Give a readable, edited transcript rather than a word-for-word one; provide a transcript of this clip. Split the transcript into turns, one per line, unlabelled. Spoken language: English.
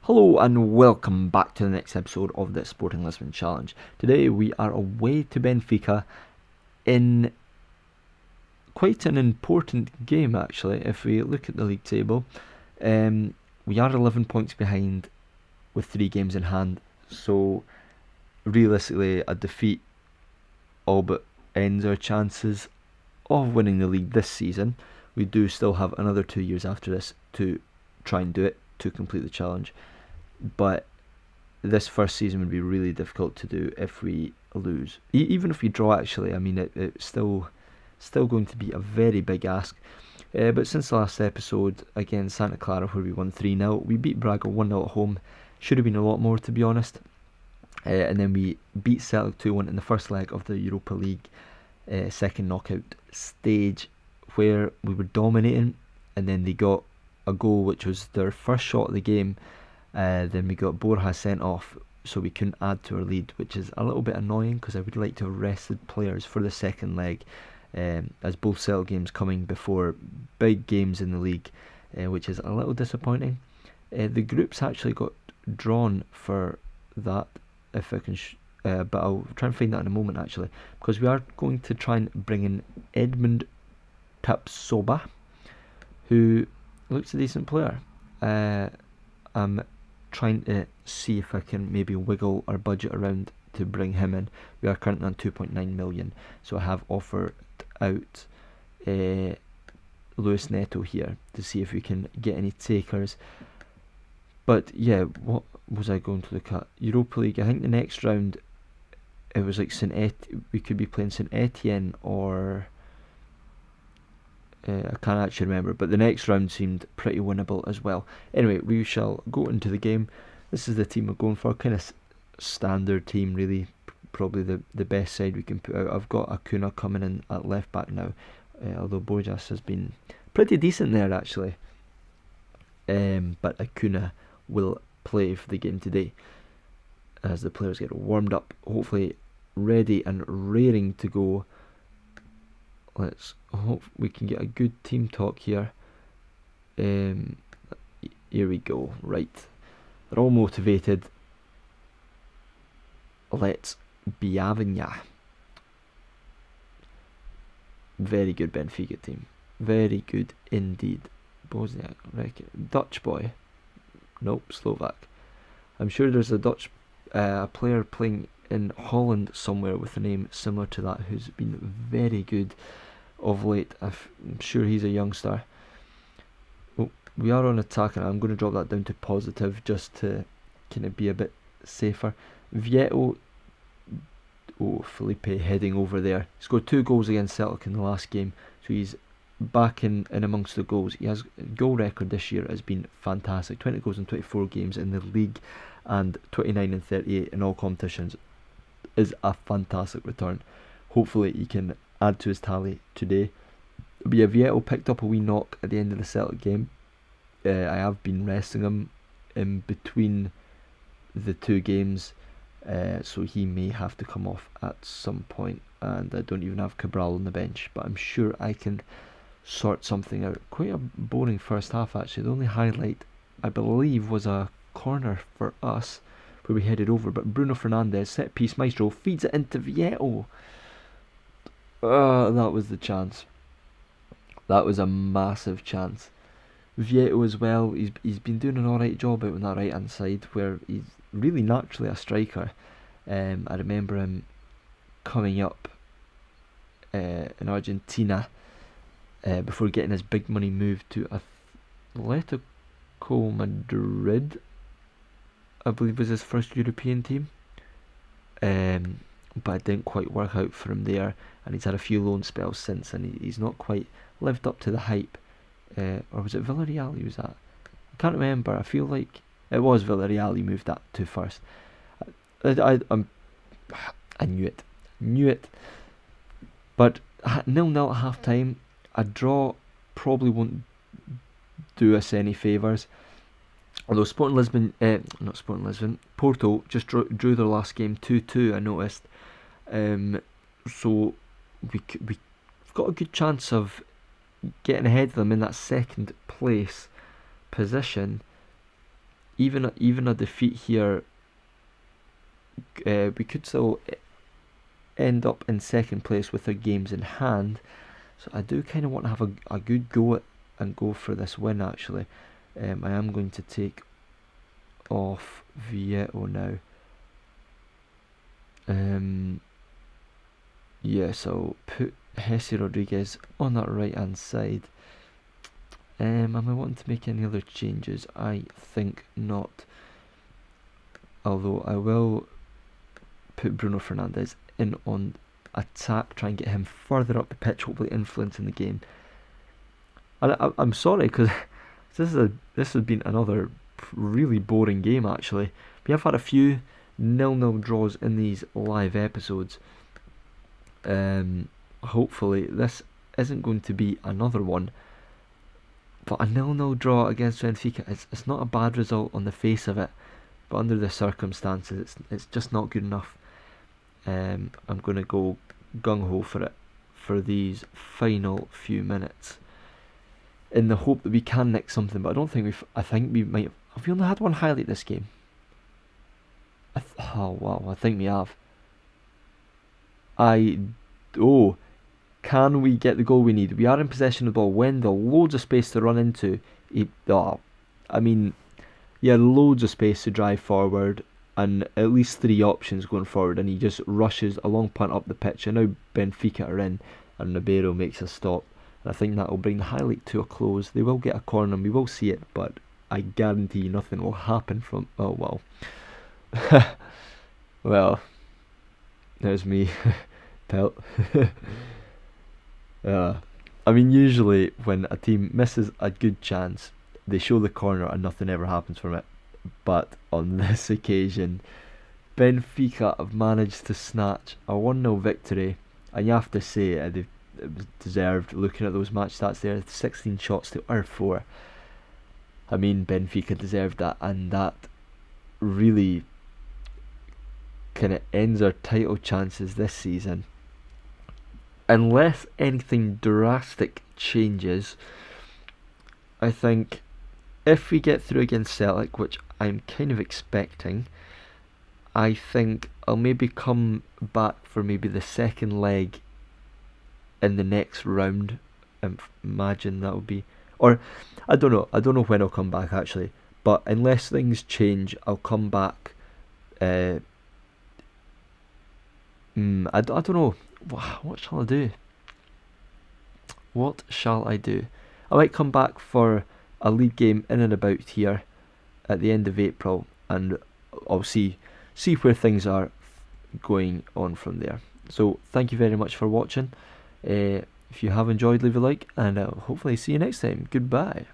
Hello and welcome back to the next episode of the Sporting Lisbon Challenge. Today we are away to Benfica in quite an important game actually. If we look at the league table, we are 11 points behind with 3 games in hand, so realistically a defeat all but ends our chances of winning the league this season. We do still have another 2 years after this to try and do it, to complete the challenge. But this first season would be really difficult to do if we lose. Even if we draw, actually, I mean, it's still going to be a very big ask. But since the last episode against Santa Clara, where we won 3-0, we beat Braga 1-0 at home. Should have been a lot more, to be honest. And then we beat Celtic 2-1 in the first leg of the Europa League second knockout stage, where we were dominating, and then they got a goal which was their first shot of the game. Then we got Borja sent off, so we couldn't add to our lead, which is a little bit annoying because I would like to have rested players for the second leg, as both Celtic games coming before big games in the league, which is a little disappointing. The groups actually got drawn for that, if I can, but I'll try and find that in a moment actually, because we are going to try and bring in Edmund Tapsoba, who looks a decent player. I'm trying to see if I can maybe wiggle our budget around to bring him in. We are currently on 2.9 million, so I have offered out Luis Neto here to see if we can get any takers. But yeah, what was I going to look at? Europa League, I think the next round it was like we could be playing St Etienne or I can't actually remember, but the next round seemed pretty winnable as well. Anyway, we shall go into the game. This is the team we're going for, kind of standard team really, probably the best side we can put out. I've got Acuna coming in at left back now, although Borjas has been pretty decent there actually. But Acuna will play for the game today as the players get warmed up, hopefully ready and raring to go. Let's hope we can get a good team talk here. Here we go. Right, they're all motivated. Let's be having ya. Very good Benfica team. Very good indeed. Bosniak, Dutch boy. Nope, Slovak. I'm sure there's a Dutch player playing in Holland somewhere with a name similar to that who's been very good of late. I'm sure he's a youngster. Oh, we are on attack, and I'm going to drop that down to positive just to kind of be a bit safer. Vieto, Felipe heading over there. He scored 2 goals against Celtic in the last game, so he's back in amongst the goals. He has goal record this year has been fantastic. 20 goals in 24 games in the league and 29 and 38 in all competitions is a fantastic return. Hopefully he can add to his tally today. But yeah, Vieto picked up a wee knock at the end of the Celtic game. I have been resting him in between the 2 games, so he may have to come off at some point, and I don't even have Cabral on the bench, but I'm sure I can sort something out. Quite a boring first half actually. The only highlight I believe was a corner for us where we headed over, but Bruno Fernandes, set piece maestro, feeds it into Vieto. That was the chance. That was a massive chance. Vieto as well, he's been doing an alright job out on that right hand side where he's really naturally a striker. I remember him coming up in Argentina before getting his big money move to Atletico Madrid, I believe was his first European team. But it didn't quite work out for him there, and he's had a few loan spells since, and he's not quite lived up to the hype. Or was it Villarreal he was at? I can't remember. I feel like it was Villarreal he moved that to first. I knew it. But 0-0 at half time. A draw probably won't do us any favours. Although Porto just drew their last game 2-2, I noticed. So we've got a good chance of getting ahead of them in that second place position. even a defeat here, we could still end up in second place with our games in hand. So I do kind of want to have a good go at and go for this win actually. I am going to take off Vieto now. Yeah, so put Jesse Rodriguez on that right hand side. Am I wanting to make any other changes? I think not. Although I will put Bruno Fernandes in on attack, try and get him further up the pitch, hopefully influencing the game. And I'm sorry because this has been another really boring game actually. We have had a few 0-0 draws in these live episodes. Hopefully this isn't going to be another one. But a 0-0 draw against Benfica, it's not a bad result on the face of it, but under the circumstances, it's just not good enough. I'm going to go gung-ho for it for these final few minutes, in the hope that we can nick something. But I don't think I think we might have we only had one highlight this game? Oh wow, I think we have. Can we get the goal we need? We are in possession of the ball. Wendell, loads of space to run into. Loads of space to drive forward, and at least 3 options going forward, and he just rushes a long punt up the pitch. And now Benfica are in, and Ribeiro makes a stop. And I think that will bring the highlight to a close. They will get a corner, and we will see it, but I guarantee you nothing will happen from. Oh well. Well, there's me. Pelt. I mean, usually when a team misses a good chance, they show the corner and nothing ever happens from it. But on this occasion, Benfica have managed to snatch a 1-0 victory, and you have to say it was deserved. Looking at those match stats there, 16 shots to our 4. I mean, Benfica deserved that, and that really kind of ends our title chances this season. Unless anything drastic changes, I think if we get through against Celtic, which I'm kind of expecting, I think I'll maybe come back for maybe the second leg in the next round. Imagine that would be, or I don't know when I'll come back actually, but unless things change, I'll come back. I don't know. What shall I do? I might come back for a league game in and about here at the end of April, and I'll see where things are going on from there. So thank you very much for watching. If you have enjoyed, leave a like, and I'll hopefully see you next time. Goodbye.